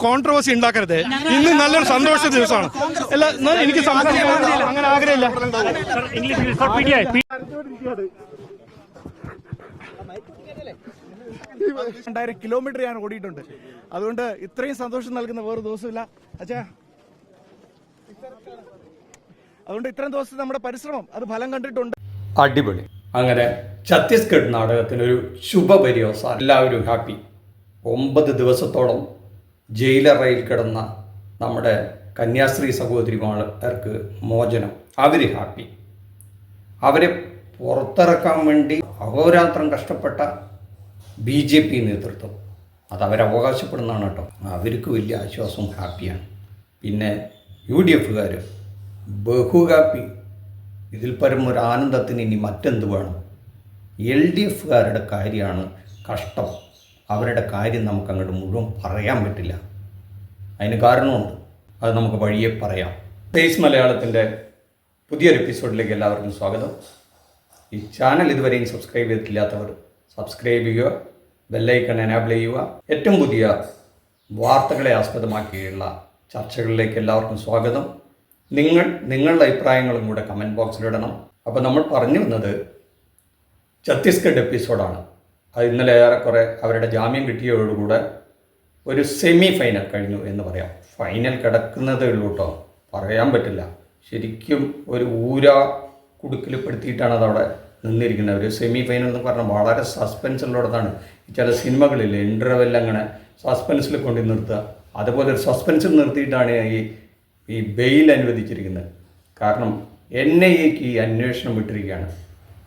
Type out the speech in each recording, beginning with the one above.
Controversy ഉണ്ടാക്കരുത്. ഇന്ന് നല്ലൊരു സന്തോഷ ദിവസമാണ്. എനിക്ക് സംസാരിക്കാൻ അങ്ങനെ ആഗ്രഹമില്ല. 2000 കിലോമീറ്റർ ഞാൻ ഓടിയിട്ടുണ്ട്. അതുകൊണ്ട് ഇത്രയും സന്തോഷം നൽകുന്ന വേറെ ദിവസമില്ല അച്ഛാ. അതുകൊണ്ട് ഇത്രയും ദിവസം നമ്മുടെ പരിശ്രമം അത് ഫലം കണ്ടിട്ടുണ്ട്. അടിപൊളി. അങ്ങനെ ഛത്തീസ്ഗഡ് നാടകത്തിനൊരു ശുഭപര്യവസാനം. എല്ലാവരും ഹാപ്പി. 9 ദിവസത്തോളം ജയിലറയിൽ കിടന്ന നമ്മുടെ കന്യാസ്ത്രീ സഹോദരിമാർക്ക് മോചനം. അവർ ഹാപ്പി. അവരെ പുറത്തിറക്കാൻ വേണ്ടി അഹോരാത്രം കഷ്ടപ്പെട്ട BJP നേതൃത്വം അത് അവരവകാശപ്പെടുന്നതാണ് കേട്ടോ. അവർക്ക് വലിയ ആശ്വാസവും ഹാപ്പിയാണ്. പിന്നെ UDFകാർ ബഹു ഹാപ്പി. ഇതിൽ പരം ഒരു ആനന്ദത്തിന് ഇനി മറ്റെന്ത് വേണം? LDFകാരുടെ കാര്യമാണ് കഷ്ടം. അവരുടെ കാര്യം നമുക്ക് അങ്ങോട്ട് മുഴുവൻ പറയാൻ പറ്റില്ല. അതിന് കാരണമുണ്ട്. അത് നമുക്ക് വഴിയെ പറയാം. ഫേസ് മലയാളത്തിൻ്റെ പുതിയൊരു എപ്പിസോഡിലേക്ക് എല്ലാവർക്കും സ്വാഗതം. ഈ ചാനൽ ഇതുവരെയും സബ്സ്ക്രൈബ് ചെയ്തിട്ടില്ലാത്തവർ സബ്സ്ക്രൈബ് ചെയ്യുക, ബെല്ലൈക്കൺ എനാബിൾ ചെയ്യുക. ഏറ്റവും പുതിയ വാർത്തകളെ ആസ്പദമാക്കിയുള്ള ചർച്ചകളിലേക്ക് എല്ലാവർക്കും സ്വാഗതം. നിങ്ങളുടെ അഭിപ്രായങ്ങളും കൂടെ കമൻറ്റ് ബോക്സിലിടണം. അപ്പോൾ നമ്മൾ പറഞ്ഞു വന്നത് ഛത്തീസ്ഗഡ് എപ്പിസോഡാണ്. അത് ഇന്നലെ ഏറെക്കുറെ അവരുടെ ജാമ്യം കിട്ടിയതോടുകൂടെ ഒരു സെമി ഫൈനൽ കഴിഞ്ഞു എന്ന് പറയാം. ഫൈനൽ കിടക്കുന്നതേ ഉള്ളൂ കേട്ടോ, പറയാൻ പറ്റില്ല. ശരിക്കും ഒരു കുടുക്കിൽപ്പെടുത്തിയിട്ടാണ് അതവിടെ നിന്നിരിക്കുന്നത്. ഒരു സെമി ഫൈനൽ എന്ന് പറഞ്ഞാൽ വളരെ സസ്പെൻസുള്ളതാണ്. ചില സിനിമകളിൽ ഇൻ്റർവെൽ അങ്ങനെ സസ്പെൻസിൽ കൊണ്ട് നിർത്തുക, അതുപോലെ ഒരു സസ്പെൻസിൽ നിർത്തിയിട്ടാണ് ഈ ബെയിൽ അനുവദിച്ചിരിക്കുന്നത്. കാരണം NIAക്ക് ഈ അന്വേഷണം വിട്ടിരിക്കുകയാണ്.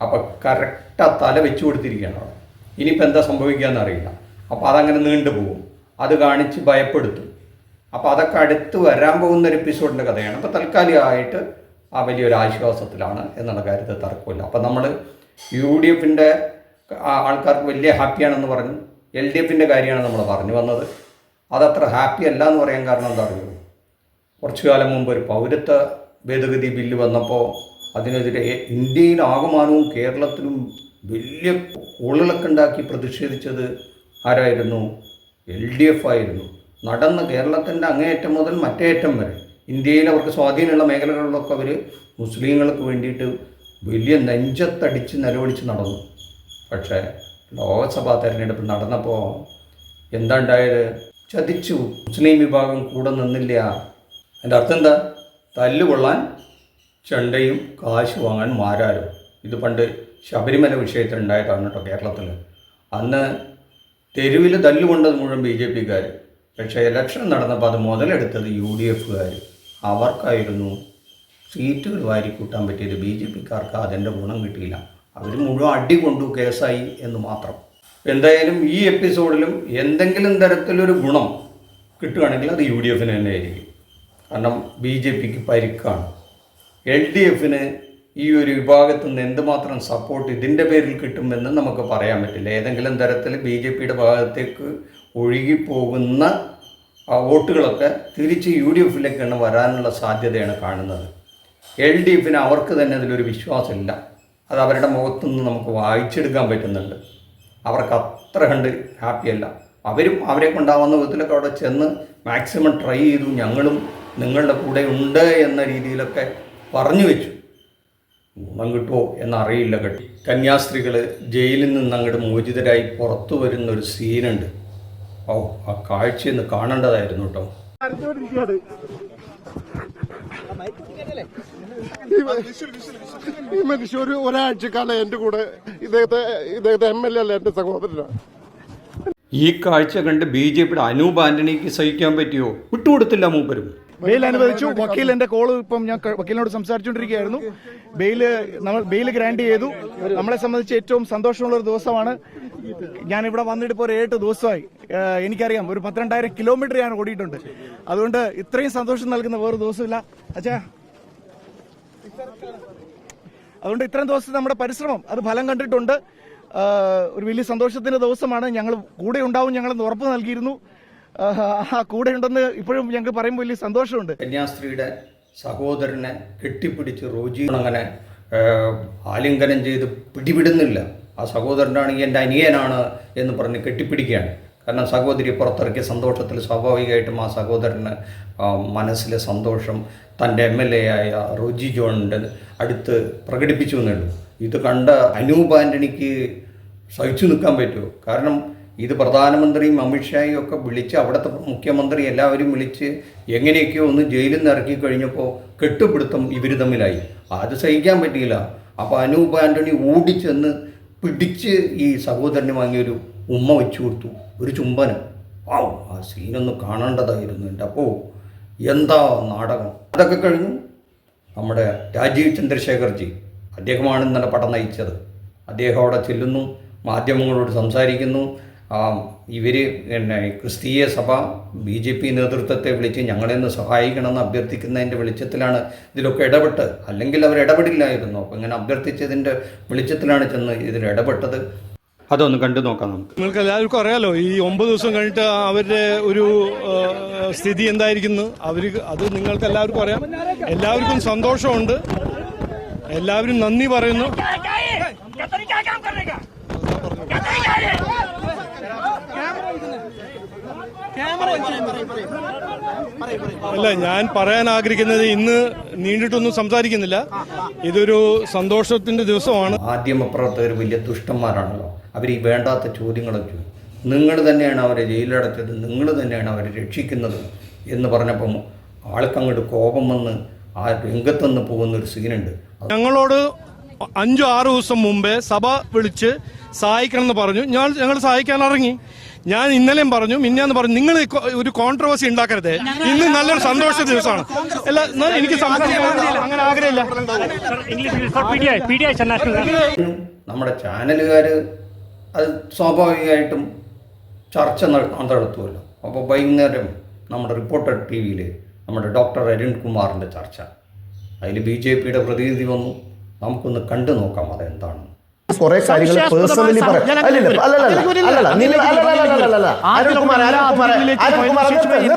അപ്പോൾ കറക്റ്റാ തല വെച്ചു കൊടുത്തിരിക്കുകയാണ് അവിടെ. ഇനിയിപ്പോൾ എന്താ സംഭവിക്കുകയെന്ന് അറിയില്ല. അപ്പോൾ അതങ്ങനെ നീണ്ടുപോകും, അത് കാണിച്ച് ഭയപ്പെടുത്തും. അപ്പോൾ അതൊക്കെ അടുത്ത് വരാൻ പോകുന്ന ഒരു എപ്പിസോഡിൻ്റെ കഥയാണ്. അപ്പോൾ തൽക്കാലികമായിട്ട് ആ വലിയൊരു ആശ്വാസത്തിലാണ് എന്നുള്ള കാര്യത്തിൽ തർക്കമില്ല. അപ്പോൾ നമ്മൾ UDFൻ്റെ ആൾക്കാർക്ക് വലിയ ഹാപ്പിയാണെന്ന് പറഞ്ഞു. LDFൻ്റെ കാര്യമാണ് നമ്മൾ പറഞ്ഞു വന്നത്. അതത്ര ഹാപ്പി അല്ല എന്ന് പറയാൻ കാരണം എന്താ അറിയുമോ? കുറച്ചു കാലം മുമ്പ് ഒരു പൗരത്വ ഭേദഗതി ബില്ല് വന്നപ്പോൾ അതിനെതിരെ ഇന്ത്യയിലാകമാനവും കേരളത്തിലും വലിയ കോളുകളൊക്കെ ഉണ്ടാക്കി പ്രതിഷേധിച്ചത് ആരായിരുന്നു? LDF ആയിരുന്നു. നടന്ന കേരളത്തിൻ്റെ അങ്ങേയറ്റം മുതൽ മറ്റേയറ്റം വരെ ഇന്ത്യയിൽ അവർക്ക് സ്വാധീനമുള്ള മേഖലകളിലൊക്കെ അവർ മുസ്ലിങ്ങൾക്ക് വേണ്ടിയിട്ട് വലിയ നെഞ്ചത്തടിച്ച് നിലവിളിച്ച് നടന്നു. പക്ഷേ ലോക്സഭാ തെരഞ്ഞെടുപ്പ് നടന്നപ്പോൾ എന്താ ഉണ്ടായത്? ചതിച്ചു. മുസ്ലിം വിഭാഗം കൂടെ നിന്നില്ല. അതിൻ്റെ അർത്ഥം എന്താ? തല്ലുകൊള്ളാൻ ചെണ്ടയും കാശ് വാങ്ങാൻ മാരാരും. ഇത് പണ്ട് ശബരിമല വിഷയത്തിൽ ഉണ്ടായതാണ് കേട്ടോ കേരളത്തിൽ. അന്ന് തെരുവിൽ തല്ലുകൊണ്ടത് മുഴുവൻ BJPക്കാർ. പക്ഷേ ഇലക്ഷൻ നടന്നപ്പോൾ അത് മുതലെടുത്തത് UDFകാർ. അവർക്കായിരുന്നു സീറ്റുകൾ വാരിക്കൂട്ടാൻ പറ്റിയത്. BJPക്കാർക്ക് അതിൻ്റെ ഗുണം കിട്ടിയില്ല. അവർ മുഴുവൻ അടി കൊണ്ടു, കേസായി എന്ന് മാത്രം. എന്തായാലും ഈ എപ്പിസോഡിലും എന്തെങ്കിലും തരത്തിലൊരു ഗുണം കിട്ടുകയാണെങ്കിൽ അത് UDFന് തന്നെ ആയിരിക്കും. കാരണം BJPക്ക് പരിക്കാണ്. LDFന് ഈ ഒരു വിഭാഗത്തിൽ നിന്ന് എന്തുമാത്രം സപ്പോർട്ട് ഇതിൻ്റെ പേരിൽ കിട്ടുമെന്ന് നമുക്ക് പറയാൻ പറ്റില്ല. ഏതെങ്കിലും തരത്തിൽ BJPയുടെ ഭാഗത്തേക്ക് ഒഴുകിപ്പോകുന്ന വോട്ടുകളൊക്കെ തിരിച്ച് UDFിലേക്കാണ് വരാനുള്ള സാധ്യതയാണ് കാണുന്നത്. LDFന് അവർക്ക് തന്നെ അതിലൊരു വിശ്വാസമില്ല. അത് അവരുടെ മുഖത്തുനിന്ന് നമുക്ക് വായിച്ചെടുക്കാൻ പറ്റുന്നുണ്ട്. അവർക്ക് അത്ര കണ്ട് ഹാപ്പിയല്ല. അവരും അവരെ കൊണ്ടാവുന്ന വിധത്തിലൊക്കെ അവിടെ ചെന്ന് മാക്സിമം ട്രൈ ചെയ്തു. ഞങ്ങളും നിങ്ങളുടെ കൂടെ ഉണ്ട് എന്ന രീതിയിലൊക്കെ പറഞ്ഞു വെച്ചു. ഗുണം കിട്ടുമോ എന്നറിയില്ല. കന്യാസ്ത്രീകൾ ജയിലിൽ നിന്ന് അങ്ങോട്ട് മോചിതരായി പുറത്തു വരുന്ന ഒരു സീനുണ്ട്. ഓ, ആ കാഴ്ചയൊന്ന് കാണേണ്ടതായിരുന്നു കേട്ടോ. ഈ മനുഷ്യ ഒരാഴ്ചക്കാലം എൻ്റെ കൂടെ ഇദ്ദേഹത്തെ MLA അല്ല, എൻ്റെ സഹോദരനാണ്. ഈ കാഴ്ച കണ്ട് BJPയുടെ അനൂപ് ആന്റണിക്ക് സഹിക്കാൻ പറ്റിയോ? വിട്ടുകൊടുത്തില്ല മൂപ്പരും. ബെയിൽ അനുവദിച്ചു. വക്കീൽ എൻ്റെ കോള് ഇപ്പം ഞാൻ വക്കീലിനോട് സംസാരിച്ചുകൊണ്ടിരിക്കുകയായിരുന്നു. ബെയിൽ ഗ്രാൻഡ് ചെയ്തു. നമ്മളെ സംബന്ധിച്ച് ഏറ്റവും സന്തോഷമുള്ള ഒരു ദിവസമാണ്. ഞാനിവിടെ വന്നിട്ട് ഇപ്പോൾ ഒരു 7 ദിവസമായി. എനിക്കറിയാം, ഒരു 12,000 കിലോമീറ്റർ ഞാൻ ഓടിയിട്ടുണ്ട്. അതുകൊണ്ട് ഇത്രയും സന്തോഷം നൽകുന്ന വേറെ ദിവസമില്ല അച്ഛാ. അതുകൊണ്ട് ഇത്രയും ദിവസം നമ്മുടെ പരിശ്രമം അത് ഫലം കണ്ടിട്ടുണ്ട്. ഒരു വലിയ സന്തോഷത്തിന്റെ ദിവസമാണ്. ഞങ്ങൾ കൂടെ ഉണ്ടാവും, ഞങ്ങളെന്ന് ഉറപ്പ് നൽകിയിരുന്നു. ആ കൂടെ ഉണ്ടെന്ന് ഇപ്പോഴും ഞങ്ങൾക്ക് പറയുമ്പോൾ വലിയ സന്തോഷമുണ്ട്. കന്യാസ്ത്രീയുടെ സഹോദരനെ കെട്ടിപ്പിടിച്ച് റോജി അങ്ങനെ ആലിംഗനം ചെയ്ത് പിടിവിടുന്നില്ല. ആ സഹോദരനാണെങ്കിൽ എൻ്റെ അനിയനാണ് എന്ന് പറഞ്ഞ് കെട്ടിപ്പിടിക്കുകയാണ്. കാരണം സഹോദരി പുറത്തിറക്കിയ സന്തോഷത്തിൽ സ്വാഭാവികമായിട്ടും ആ സഹോദരന് മനസ്സിലെ സന്തോഷം തൻ്റെ MLA ആയ റോജി ജോണിൻ്റെ അടുത്ത് പ്രകടിപ്പിച്ചു എന്നേ ഉള്ളൂ. ഇത് കണ്ട അനൂപ് ആൻ്റണിക്ക് സഹിച്ചു നിൽക്കാൻ പറ്റുമോ? കാരണം ഇത് പ്രധാനമന്ത്രിയും അമിത്ഷായും ഒക്കെ വിളിച്ച് അവിടുത്തെ മുഖ്യമന്ത്രി എല്ലാവരും വിളിച്ച് എങ്ങനെയൊക്കെയോ ഒന്ന് ജയിലിൽ നിന്ന് ഇറക്കി കഴിഞ്ഞപ്പോൾ കെട്ടുപിടുത്തം ഇവർ തമ്മിലായി. അത് സഹിക്കാൻ പറ്റിയില്ല. അപ്പോൾ അനൂപ് ആൻ്റണി ഓടിച്ചെന്ന് പിടിച്ച് ഈ സഹോദരന് വാങ്ങിയൊരു ഉമ്മ വെച്ചു കൊടുത്തു, ഒരു ചുംബനം. ആ സീനൊന്ന് കാണേണ്ടതായിരുന്നു. എൻ്റെ അപ്പോൾ എന്താ നാടകം. അതൊക്കെ കഴിഞ്ഞു നമ്മുടെ രാജീവ് ചന്ദ്രശേഖർജി, അദ്ദേഹമാണ് ഇന്നലെ പടം നയിച്ചത്. അദ്ദേഹം അവിടെ ചെല്ലുന്നു, മാധ്യമങ്ങളോട് സംസാരിക്കുന്നു. ഇവർ പിന്നെ ക്രിസ്തീയ സഭ BJP നേതൃത്വത്തെ വിളിച്ച് ഞങ്ങളെ ഒന്ന് സഹായിക്കണമെന്ന് അഭ്യർത്ഥിക്കുന്നതിൻ്റെ വെളിച്ചത്തിലാണ് ഇതിലൊക്കെ ഇടപെട്ട്. അല്ലെങ്കിൽ അവർ ഇടപെടില്ലായിരുന്നു. അപ്പോൾ ഇങ്ങനെ അഭ്യർത്ഥിച്ചതിൻ്റെ വെളിച്ചത്തിലാണ് ചെന്ന് ഇതിൽ ഇടപെട്ടത്. അതൊന്ന് കണ്ടു നോക്കാം നമുക്ക്. നിങ്ങൾക്ക് എല്ലാവർക്കും അറിയാലോ, ഈ 9 ദിവസം കഴിഞ്ഞിട്ട് അവരുടെ ഒരു സ്ഥിതി എന്തായിരിക്കുന്നു. അത് നിങ്ങൾക്ക് എല്ലാവർക്കും അറിയാം. എല്ലാവർക്കും സന്തോഷമുണ്ട്, എല്ലാവരും നന്ദി പറയുന്നു. അല്ല, ഞാൻ പറയാൻ ആഗ്രഹിക്കുന്നത്, ഇന്ന് നീണ്ടിട്ടൊന്നും സംസാരിക്കുന്നില്ല, ഇതൊരു സന്തോഷത്തിന്റെ ദിവസമാണ്. മാധ്യമപ്രവർത്തകർ വലിയ ദുഷ്ടന്മാരാണല്ലോ. അവർ ഈ വേണ്ടാത്ത ചോദ്യങ്ങളൊക്കെ, നിങ്ങൾ തന്നെയാണ് അവരെ ജയിലടച്ചത്, നിങ്ങൾ തന്നെയാണ് അവരെ രക്ഷിക്കുന്നത് എന്ന് പറഞ്ഞപ്പം ആൾക്കങ്ങോട്ട് കോപം വന്ന് ആ രംഗത്തുനിന്ന് പോകുന്നൊരു സീനുണ്ട്. ഞങ്ങളോട് 5-6 ദിവസം മുമ്പേ സഭ വിളിച്ച് സഹായിക്കണം എന്ന് പറഞ്ഞു. ഞങ്ങൾ സഹായിക്കാൻ ഇറങ്ങി. ഞാൻ ഇന്നലെയും പറഞ്ഞു, മിന്നാന്ന് പറഞ്ഞു, നിങ്ങൾ ഒരു കോൺട്രവേഴ്സി ഉണ്ടാക്കരുത്, ഇന്ന് നല്ലൊരു സന്തോഷ ദിവസമാണ്. അല്ല, എനിക്ക് അങ്ങനെ ആഗ്രഹമില്ല. നമ്മുടെ ചാനലുകാർ അത് സ്വാഭാവികമായിട്ടും ചർച്ച നടത്തുമല്ലോ. അപ്പോൾ വൈകുന്നേരം നമ്മുടെ റിപ്പോർട്ടർ TV നമ്മുടെ ഡോക്ടർ അരുൺകുമാറിൻ്റെ ചർച്ച, അതിൽ BJPയുടെ പ്രതിനിധി വന്നു. നമുക്കൊന്ന് കണ്ടു നോക്കാം അതെന്താണ്. കുറെ കാര്യങ്ങൾ പേഴ്സണലി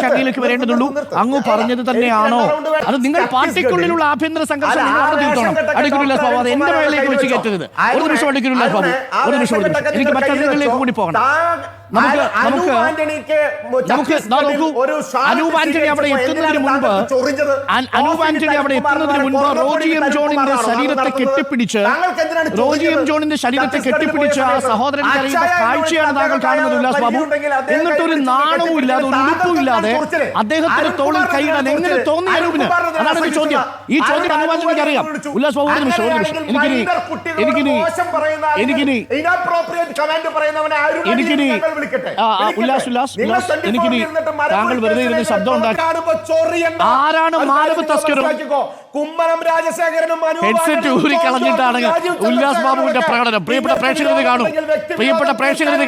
അങ്ങയിലേക്ക് വരേണ്ടതുള്ളൂ. അങ്ങ് പറഞ്ഞത് തന്നെയാണോ? അത് നിങ്ങൾ പാർട്ടിക്കുള്ളിലുള്ള ആഭ്യന്തര സംഘർഷം നിങ്ങൾ അവിടെ തീർത്തോണം. അടുക്കില്ല ബാബു, അത് എന്റെ മേളിലേക്ക് വെച്ച് കയറ്റരുത്. ഒരു നിമിഷം അടുക്കില്ല ബാബു, ഒരു നിമിഷം. എനിക്ക് മറ്റൊന്നിലേക്ക് കൂടി പോകണം. അനൂപ് ആന്റണി അവിടെ എത്തുന്നതിന് മുൻപ് റോജി എം ജോണിന്റെ ശരീരത്തെ കെട്ടിപ്പിടിച്ച് ആ സഹോദരൻ കരയുന്ന കാഴ്ചയാണ് താങ്കൾ കാണുന്നത് ഉല്ലാസ് ബാബു. എന്നിട്ടൊരു നാണവും ഇല്ലാതെ, ഒരു ഉടുപ്പും ഇല്ലാതെ അദ്ദേഹത്തിന്റെ തോളിൽ കൈയിടാൻ എങ്ങനെ തോന്നി അനൂപിന്? അതാണ് എന്റെ ചോദ്യം. ഈ ചോദ്യം അനൂപ് ആന്റണിക്ക് അറിയാം. ഉല്ലാസ് ബാബു, ഒരു നിമിഷം. എനിക്കിനി താങ്കൾ വെറുതെ ഇരുന്ന് ശബ്ദം ഉണ്ടാക്കി. ആരാണ് മാനവ തസ്കരും? ഹെഡ്സെറ്റ് ഊരി കളഞ്ഞിട്ടാണ് ഉല്ലാസ് ബാബുവിന്റെ പ്രകടനം. പ്രിയപ്പെട്ട പ്രേക്ഷകർ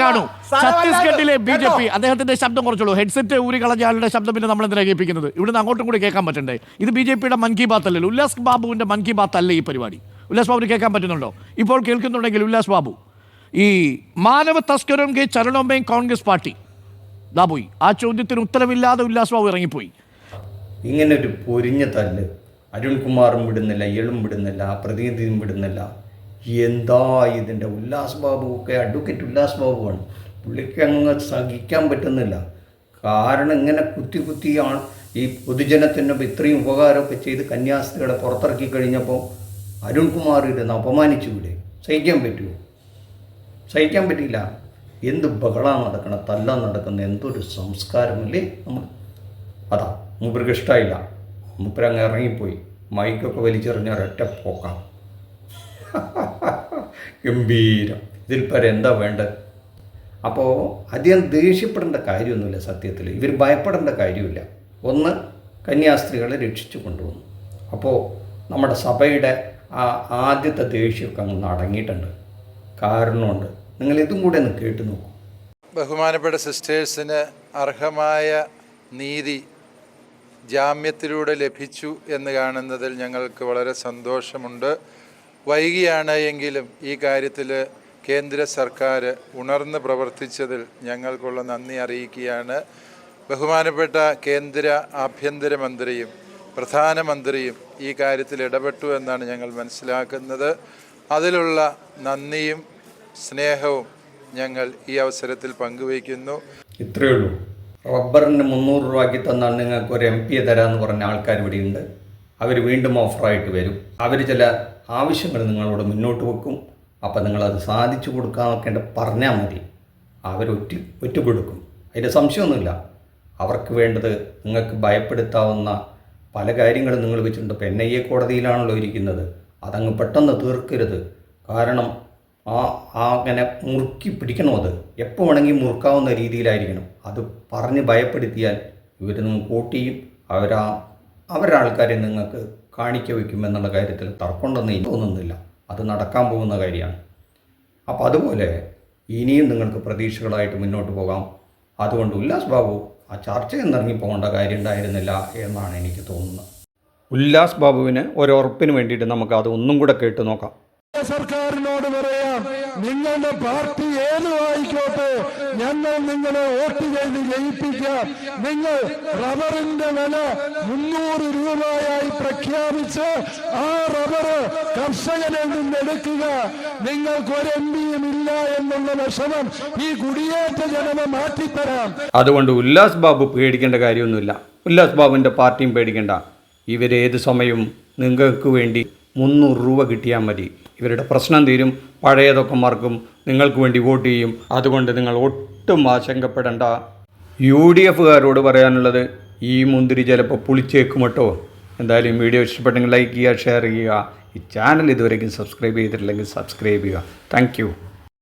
കാണൂ. ഛത്തീസ്ഗഡിലെ BJP അദ്ദേഹത്തിന്റെ ശബ്ദം കുറച്ചുള്ളൂ. ഹെഡ്സെറ്റ് ഊരി കളഞ്ഞ ആളുടെ ശബ്ദം പിന്നെ നമ്മൾ എന്തിനാ കേൾപ്പിക്കുന്നത്? ഇവിടുന്ന് അങ്ങോട്ടും കൂടി കേൾക്കാൻ പറ്റണ്ടേ? ഇത് BJPയുടെ മൻ കി ബാത്ത് അല്ലല്ലോ. ഉല്ലാസ് ബാബുവിന്റെ മൻ കി ബാത്ത് അല്ലേ ഈ പരിപാടി? ഉല്ലാസ് ബാബുവിന് കേൾക്കാൻ പറ്റുന്നുണ്ടോ? ഇപ്പോൾ കേൾക്കുന്നുണ്ടെങ്കിൽ ഉല്ലാസ് ബാബു, ഈ മാനവ തസ്കരും കെ ചരണോമേ കോൺഗ്രസ് പാർട്ടി ദാബോയി, ആ ചോദ്യത്തിന് ഉത്തരവില്ലാതെ ഉല്ലാസ് ബാബു ഇറങ്ങിപ്പോയി. ഇങ്ങനെ ഒരു പൊരിഞ്ഞ തല്ല് അരുൺകുമാറും വിടുന്നില്ല, ഇയാളും വിടുന്നില്ല, പ്രതിനിധിയും വിടുന്നില്ല. എന്താ ഇതിൻ്റെ? ഉല്ലാസ് ബാബു ഒക്കെ അഡ്വക്കേറ്റ് ഉല്ലാസ് ബാബുവാണ്. പുള്ളിക്ക് അങ്ങ് സഹിക്കാൻ പറ്റുന്നില്ല. കാരണം ഇങ്ങനെ കുത്തിയാണ് ഈ പൊതുജനത്തിൻ്റെ ഇത്രയും ഉപകാരമൊക്കെ ചെയ്ത് കന്യാസ്ത്രീകളെ പുറത്തിറക്കി കഴിഞ്ഞപ്പോൾ അരുൺകുമാർ ഇരുന്ന് അപമാനിച്ചു വിടെ. സഹിക്കാൻ പറ്റുമോ? സഹിക്കാൻ പറ്റില്ല. എന്ത് ബഹളമാണ് നടക്കണം, തല്ലാൻ നടക്കുന്ന എന്തൊരു സംസ്കാരമല്ലേ നമ്മൾ. അതാ മൂപ്പർക്ക് ഇഷ്ടമായില്ല. മൂപ്പരങ്ങ് ഇറങ്ങിപ്പോയി. മൈക്കൊക്കെ വലിച്ചെറിഞ്ഞ ഒരൊറ്റ പോക്കാം. ഗംഭീരം. ഇതിൽ പരം എന്താ വേണ്ടത്? അപ്പോൾ അധികം ദേഷ്യപ്പെടേണ്ട കാര്യമൊന്നുമില്ല. സത്യത്തിൽ ഇവർ ഭയപ്പെടേണ്ട കാര്യമില്ല. ഒന്ന്, കന്യാസ്ത്രീകളെ രക്ഷിച്ചു കൊണ്ടുവന്നു. അപ്പോൾ നമ്മുടെ സഭയുടെ ആ ആദ്യത്തെ ദേഷ്യമൊക്കെ അങ്ങ് അടങ്ങിയിട്ടുണ്ട്. കാരണമുണ്ട്. നിങ്ങൾ ഇതും കൂടെ ഒന്ന് കേട്ടു നോക്കൂ. ബഹുമാനപ്പെട്ട സിസ്റ്റേഴ്സിന് അർഹമായ നീതി ജാമ്യത്തിലൂടെ ലഭിച്ചു എന്ന് കാണുന്നതിൽ ഞങ്ങൾക്ക് വളരെ സന്തോഷമുണ്ട്. വൈകിയാണ് എങ്കിലും ഈ കാര്യത്തിൽ കേന്ദ്ര സർക്കാർ ഉണർന്ന് പ്രവർത്തിച്ചതിൽ ഞങ്ങൾക്കുള്ള നന്ദി അറിയിക്കുകയാണ്. ബഹുമാനപ്പെട്ട കേന്ദ്ര ആഭ്യന്തരമന്ത്രിയും പ്രധാനമന്ത്രിയും ഈ കാര്യത്തിൽ ഇടപെട്ടു എന്നാണ് ഞങ്ങൾ മനസ്സിലാക്കുന്നത്. അതിലുള്ള നന്ദിയും സ്നേഹവും ഞങ്ങൾ ഈ അവസരത്തിൽ പങ്കുവയ്ക്കുന്നു. ഇത്രയേ ഉള്ളൂ. റബ്ബറിന് 300 രൂപയ്ക്ക് തന്നാൽ നിങ്ങൾക്ക് ഒരു MP തരാമെന്ന് പറഞ്ഞ ആൾക്കാർ ഇവിടെയുണ്ട്. അവർ വീണ്ടും ഓഫറായിട്ട് വരും. അവർ ചില ആവശ്യങ്ങൾ നിങ്ങളോട് മുന്നോട്ട് വെക്കും. അപ്പം നിങ്ങളത് സാധിച്ചു കൊടുക്കാമെന്നൊക്കെ പറഞ്ഞാൽ മതി. അവർ ഒറ്റുകൊടുക്കും. അതിൻ്റെ സംശയമൊന്നുമില്ല. അവർക്ക് വേണ്ടത് നിങ്ങൾക്ക് ഭയപ്പെടുത്താവുന്ന പല കാര്യങ്ങളും നിങ്ങൾ വെച്ചിട്ടുണ്ട്. ഇപ്പോൾ NIA കോടതിയിലാണല്ലോ ഇരിക്കുന്നത്. അതങ്ങ് പെട്ടെന്ന് തീർക്കരുത്. കാരണം അങ്ങനെ മുറുക്കി പിടിക്കണം. അത് എപ്പോൾ വേണമെങ്കിൽ മുറുക്കാവുന്ന രീതിയിലായിരിക്കണം. അത് പറഞ്ഞ് ഭയപ്പെടുത്തിയാൽ ഇവർ നിങ്ങൾ കൂട്ടിയും അവരാൾക്കാരെ നിങ്ങൾക്ക് കാണിക്ക വയ്ക്കുമെന്നുള്ള കാര്യത്തിൽ തർക്കമുണ്ടെന്ന് എനിക്ക് തോന്നുന്നില്ല. അത് നടക്കാൻ പോകുന്ന കാര്യമാണ്. അപ്പോൾ അതുപോലെ ഇനിയും നിങ്ങൾക്ക് പ്രതീക്ഷകളായിട്ട് മുന്നോട്ട് പോകാം. അതുകൊണ്ട് ഉല്ലാസ് ബാബു ആ ചർച്ചയിൽ നിന്ന് ഇറങ്ങി പോകേണ്ട കാര്യം ഉണ്ടായിരുന്നില്ല എന്നാണ് എനിക്ക് തോന്നുന്നത്. ഉല്ലാസ് ബാബുവിന് ഒരുറപ്പിന് വേണ്ടിയിട്ട് നമുക്ക് അത് ഒന്നും കൂടെ കേട്ട് നോക്കാം. സർക്കാരിനോട് പറയാം, നിങ്ങളുടെ പാർട്ടി ഏതും ആയിക്കോട്ടെ, ഞങ്ങൾ നിങ്ങളെ വോട്ട് ചെയ്ത് ജയിപ്പിക്കാം. നിങ്ങൾ റബ്ബറിന്റെ വില 300 രൂപയായി പ്രഖ്യാപിച്ച് ആ റബ്ബർ കർഷകനിൽ നിന്നെടുക്കുക. നിങ്ങൾക്ക് ഒരു MPയും ഇല്ല എന്നുള്ള വിഷമം ഈ കുടിയേറ്റ ജനത മാറ്റിത്തരാം. അതുകൊണ്ട് ഉല്ലാസ് ബാബു പേടിക്കേണ്ട കാര്യമൊന്നുമില്ല. ഉല്ലാസ് ബാബുവിൻ്റെ പാർട്ടിയും പേടിക്കേണ്ട. ഇവരേത് സമയവും നിങ്ങൾക്ക് വേണ്ടി 300 രൂപ കിട്ടിയാൽ മതി. ഇവരുടെ പ്രശ്നം തീരും. പഴയതൊക്കെ മറക്കും. നിങ്ങൾക്ക് വേണ്ടി വോട്ട് ചെയ്യും. അതുകൊണ്ട് നിങ്ങൾ ഒട്ടും ആശങ്കപ്പെടേണ്ട. UDFകാരോട് പറയാനുള്ളത്, ഈ മുന്തിരി ചിലപ്പോൾ പുളിച്ചേക്കും കേട്ടോ. എന്തായാലും വീഡിയോ ഇഷ്ടപ്പെട്ടെങ്കിൽ ലൈക്ക് ചെയ്യുക, ഷെയർ ചെയ്യുക. ഈ ചാനൽ ഇതുവരെയും സബ്സ്ക്രൈബ് ചെയ്തിട്ടില്ലെങ്കിൽ സബ്സ്ക്രൈബ് ചെയ്യുക. താങ്ക്